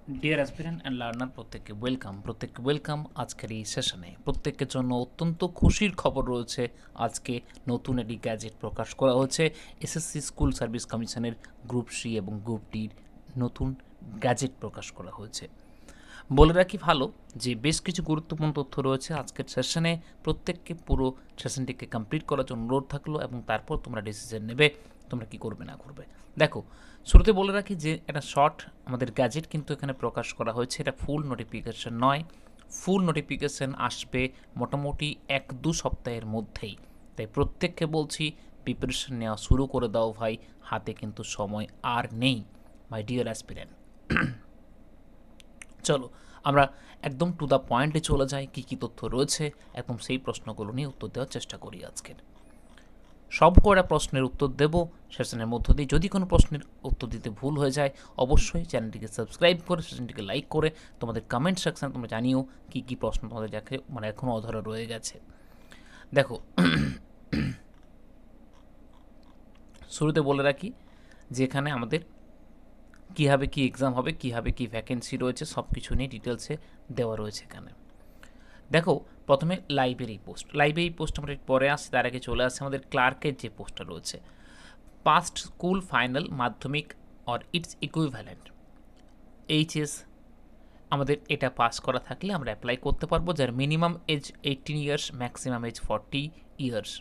Deer aspirant and learner প্রত্যেককে welcome আজকের এই সেশনে। প্রত্যেকের জন্য অত্যন্ত খুশির খবর রয়েছে। আজকে নতুন একটি গ্যাজেট প্রকাশ করা হচ্ছে। এসএসসি স্কুল সার্ভিস কমিশনের গ্রুপ সি এবং গ্রুপ ডির নতুন গ্যাজেট প্রকাশ করা হয়েছে। বলে রাখি ভালো যে বেশ কিছু গুরুত্বপূর্ণ তথ্য রয়েছে আজকের সেশনে। প্রত্যেককে পুরো সেশনটিকে কমপ্লিট করার জন্য অনুরোধ থাকলো, এবং তারপর তোমরা ডিসিশন নেবে তোমরা কি করবে না করবে। দেখো, শুরুতে বলে রাখি যে একটা শর্ট আমাদের গ্যাজেট কিন্তু এখানে প্রকাশ করা হয়েছে। এটা ফুল নোটিফিকেশন নয়। ফুল নোটিফিকেশন আসবে মোটামুটি 1-2 সপ্তাহের মধ্যেই। তাই প্রত্যেককে বলছি প্রিপারেশন নেওয়া শুরু করে দাও ভাই, হাতে কিন্তু সময় আর নেই মাই ডিয়ার অ্যাসপিরেন্ট। চলো আমরা একদম টু দ্য পয়েন্টে চলে যাই। কী কী তথ্য রয়েছে একদম সেই প্রশ্নগুলো নিয়ে উত্তর দেওয়ার চেষ্টা করি আজকের। সব কটা প্রশ্নের উত্তর দেব সেশনের মধ্য দিয়ে। যদি কোনো প্রশ্নের উত্তর দিতে ভুল হয়ে যায় অবশ্যই চ্যানেলটিকে সাবস্ক্রাইব করে সেশনটিকে লাইক করে তোমাদের কমেন্ট সেকশানে তোমরা জানিও কী কী প্রশ্ন তোমাদের যাকে এখনও অধরা রয়ে গেছে। দেখো, শুরুতে বলে রাখি যে এখানে আমাদের কীভাবে কী এক্সাম হবে, কীভাবে কী ভ্যাকেন্সি রয়েছে সব কিছু নিয়ে ডিটেলসে দেওয়া রয়েছে এখানে। দেখো, প্রথমে লাইব্রেরি পোস্ট আমরা পরে আসছি, তার আগে চলে আসছে আমাদের ক্লার্কের যে পোস্টটা রয়েছে। পাস্ট স্কুল ফাইনাল মাধ্যমিক অর ইটস ইকুইভ্যালেন্ট এইচএস, আমাদের এটা পাস করা থাকলে আমরা অ্যাপ্লাই করতে পারবো, যার minimum age 18 years, maximum age 40 years.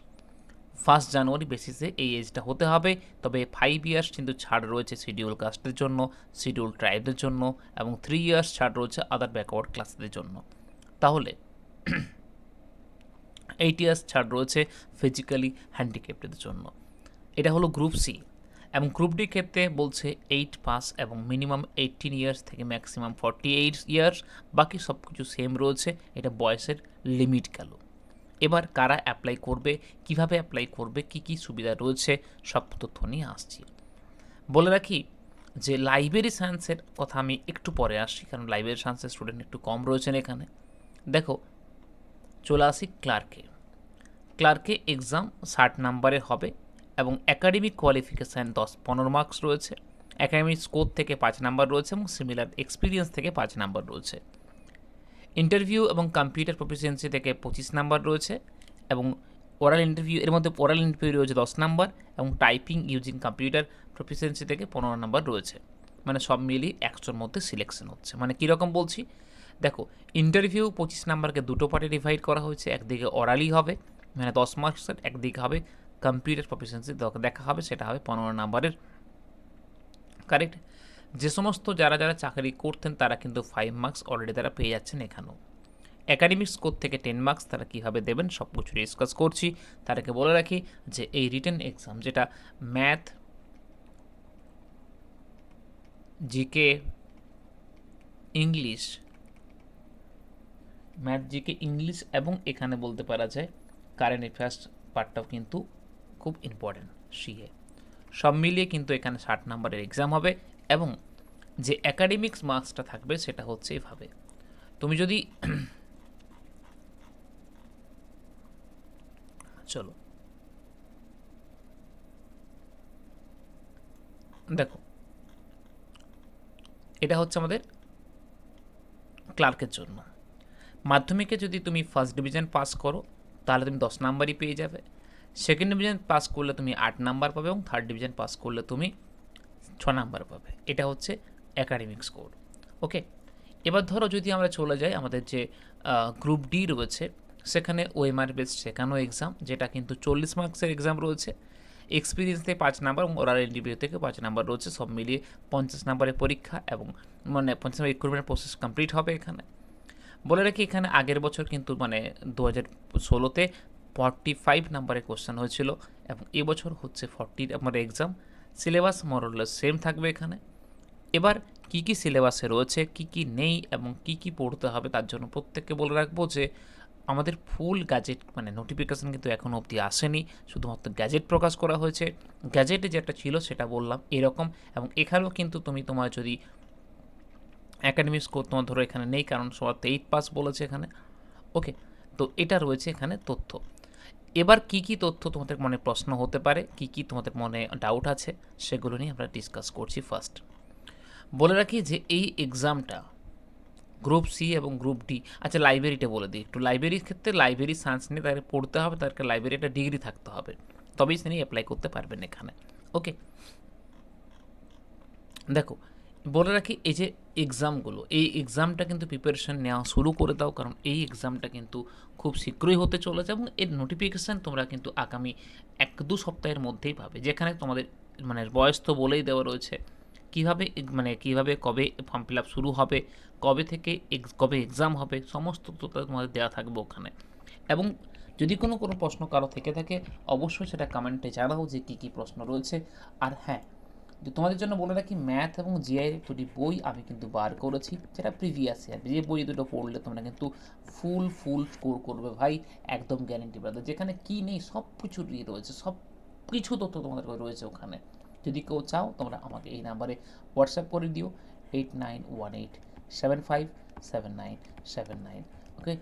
1 January বেসিসে এই এজটা হতে হবে। তবে 5 ইয়ার্স কিন্তু ছাড় রয়েছে শিডিউল কাস্টের জন্য, শিডিউল ট্রাইবদের জন্য, এবং 3 ইয়ার্স ছাড় রয়েছে আদার ব্যাকওয়ার্ড ক্লাসদের জন্য। তাহলে 8 ইয়ার্স ছাড় রয়েছে ফিজিক্যালি হ্যান্ডিক্যাপ্টের জন্য। এটা হলো গ্রুপ সি। এবং গ্রুপ ডি ক্ষেত্রে বলছে 8 পাস এবং মিনিমাম 18 ইয়ার্স থেকে ম্যাক্সিমাম 48 ইয়ার্স। বাকি সব কিছু সেম রয়েছে, এটা বয়সের লিমিট গেল। এবার কারা অ্যাপ্লাই করবে, কিভাবে অ্যাপ্লাই করবে, কি কি সুবিধা রয়েছে সব তথ্য নিয়ে আসছি। বলে রাখি যে লাইব্রেরি সায়েন্সের কথা আমি একটু পরে আসছি, কারণ লাইব্রেরি সায়েন্সের স্টুডেন্ট একটু কম রয়েছেন এখানে। দেখো, চলে আসি ক্লার্কে এক্সাম 60 নাম্বারের হবে এবং একাডেমিক কোয়ালিফিকেশান 10-15 মার্কস রয়েছে। একাডেমিক স্কোর থেকে 5 নাম্বার রয়েছে এবং সিমিলার এক্সপিরিয়েন্স থেকে 5 নাম্বার রয়েছে। ইন্টারভিউ এবং কম্পিউটার প্রফিসিয়েন্সি থেকে 25 নাম্বার রয়েছে, এবং ওরাল ইন্টারভিউ, এর মধ্যে ওরাল ইন্টারভিউ রয়েছে 10 নাম্বার, এবং টাইপিং ইউজিং কম্পিউটার প্রফিসিয়েন্সি থেকে 15 নাম্বার রয়েছে। মানে সব মিলিয়ে 100-র মধ্যে সিলেকশন হচ্ছে। মানে কীরকম বলছি, দেখো, ইন্টারভিউ 25 নাম্বারকে দুটো পার্টে ডিভাইড করা হয়েছে। একদিকে অরালি হবে মানে 10 মার্কসের, একদিকে হবে কম্পিউটার প্রফিসিয়েন্সি দেখা হবে, সেটা হবে 15 নাম্বারের। কারেক্ট? যে সমস্ত যারা চাকরি করতেন তারা কিন্তু 5 মার্কস অলরেডি তারা পেয়ে যাচ্ছেন এখানেও। একাডেমিক স্কোর থেকে 10 মার্কস তারা কীভাবে দেবেন সব কিছু ডিসকাস করছি। তার আগে বলে রাখি যে এই রিটেন এক্সাম, যেটা ম্যাথ, জিকে, ইংলিশ, এবং এখানে বলতে পারা যায় কারেন্ট অ্যাফেয়ার্স পার্টটাও কিন্তু খুব ইম্পর্ট্যান্ট। সিএ সব মিলিয়ে কিন্তু এখানে 60 নাম্বারের এক্সাম হবে, এবং যে অ্যাকাডেমিক্স মার্কসটা থাকবে সেটা হচ্ছে এভাবে। তুমি যদি চলো দেখো, এটা হচ্ছে আমাদের ক্লার্কের জন্য। মাধ্যমিকে যদি তুমি ফার্স্ট ডিভিশন পাস করো তাহলে তুমি 10 নাম্বারই পেয়ে যাবে। সেকেন্ড ডিভিশন পাস করলে তুমি 8 নাম্বার পাবে, এবং থার্ড ডিভিশন পাস করলে তুমি 6 নাম্বার পাবে। এটা হচ্ছে অ্যাকাডেমিক স্কোর। ওকে, এবার ধরো যদি আমরা চলে যাই আমাদের যে গ্রুপ ডি রয়েছে, সেখানে ওএমআর বেসড সেখানেও এক্সাম, যেটা কিন্তু 40 মার্কসের এক্সাম রয়েছে। এক্সপিরিয়েন্স থেকে 5 নাম্বার এবং ওরাল ইন্টারভিউ থেকে 5 নাম্বার রয়েছে। সব মিলিয়ে 50 নাম্বারের পরীক্ষা, এবং 50 নাম্বার রিক্রুটমেন্ট প্রসেস কমপ্লিট হবে এখানে। বলে রাখি এখানে আগের বছর কিন্তু 2016-তে 45 নাম্বারের কোশ্চেন হয়েছিল, এবং এবছর হচ্ছে 40 নাম্বারের এক্সাম। সিলেবাস মোরলেস সেম থাকবে এখানে। এবার কি কি সিলেবাসে রয়েছে, কি কি নেই, এবং কি কি পড়তে হবে তার জন্য প্রত্যেককে বলে রাখবো যে আমাদের ফুল গ্যাজেট নোটিফিকেশান কিন্তু এখনও অবধি আসেনি, শুধুমাত্র গ্যাজেট প্রকাশ করা হয়েছে। গ্যাজেটে যেটা ছিল সেটা বললাম এরকম, এবং এখানেও কিন্তু তোমার যদি অ্যাকাডেমিক স্কোর তোমার ধরো এখানে নেই, কারণ সবার 8 পাস বলেছে এখানে। ওকে, তো এটা রয়েছে এখানে তথ্য। এবার কি কি তথ্য তোমাদের মনে প্রশ্ন হতে পারে, কি কি তোমাদের মনে ডাউট আছে, সেগুলো নিয়ে আমরা ডিসকাস করছি। ফার্স্ট বলে রাখি যে এই এক্সামটা গ্রুপ সি এবং গ্রুপ ডি, আচ্ছা লাইব্রেরিটা বলে দিই একটু। লাইব্রেরির ক্ষেত্রে লাইব্রেরি সায়েন্স নিয়ে তাকে পড়তে হবে, তাদেরকে লাইব্রেরি একটা ডিগ্রি থাকতে হবে, তবেই তিনি অ্যাপ্লাই করতে পারবেন এখানে। ওকে, দেখো বলে রাখি এই যে এক্সামগুলো, এই এক্সামটা কিন্তু প্রিপারেশান নেওয়া শুরু করে দাও, কারণ এই এক্সামটা কিন্তু খুব শীঘ্রই হতে চলেছে এবং এর নোটিফিকেশান তোমরা কিন্তু আগামী 1-2 সপ্তাহের মধ্যেই পাবে, যেখানে তোমাদের মানে বয়স তো বলেই দেওয়া রয়েছে কীভাবে মানে কীভাবে কবে ফর্ম ফিল আপ শুরু হবে, কবে থেকে কবে এক্সাম হবে, সমস্ত তথ্য তোমাদের দেওয়া থাকবে ওখানে। এবং যদি কোনো প্রশ্ন কারো থেকে থাকে অবশ্যই সেটা কমেন্টে জানাও যে কী কী প্রশ্ন রয়েছে। আর হ্যাঁ, তো তোমাদের জন্য বলে রাখি ম্যাথ এবং জিআই দুটি বই আমি কিন্তু বার করেছি, যেটা প্রিভিয়াস ইয়ার, যে বই দুটো পড়লে তোমরা কিন্তু ফুল স্কোর করবে ভাই, একদম গ্যারেন্টি ব্রাদার। যেখানে কি নেই সব কিছু রয়েছে, সব কিছু তথ্য তোমাদের রয়েছে ওখানে। যদি কেউ চাও তোমরা আমাকে এই নাম্বারে হোয়াটসঅ্যাপ করে দিও, 8918757979। ওকে,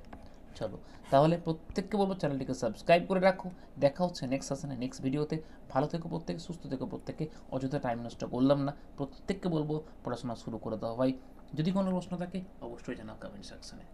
চলো তাহলে প্রত্যেককে বলবো চ্যানেলটিকে সাবস্ক্রাইব করে রাখো। দেখা হচ্ছে নেক্সট সেশনে, নেক্সট ভিডিওতে। ভালো থেকো প্রত্যেকে, সুস্থ থেকো প্রত্যেকে, অযথা টাইম নষ্ট করলাম না। প্রত্যেককে বলবো পড়াশোনা শুরু করে দাও ভাই। যদি কোনো প্রশ্ন থাকে অবশ্যই জানাও কমেন্ট সেকশনে।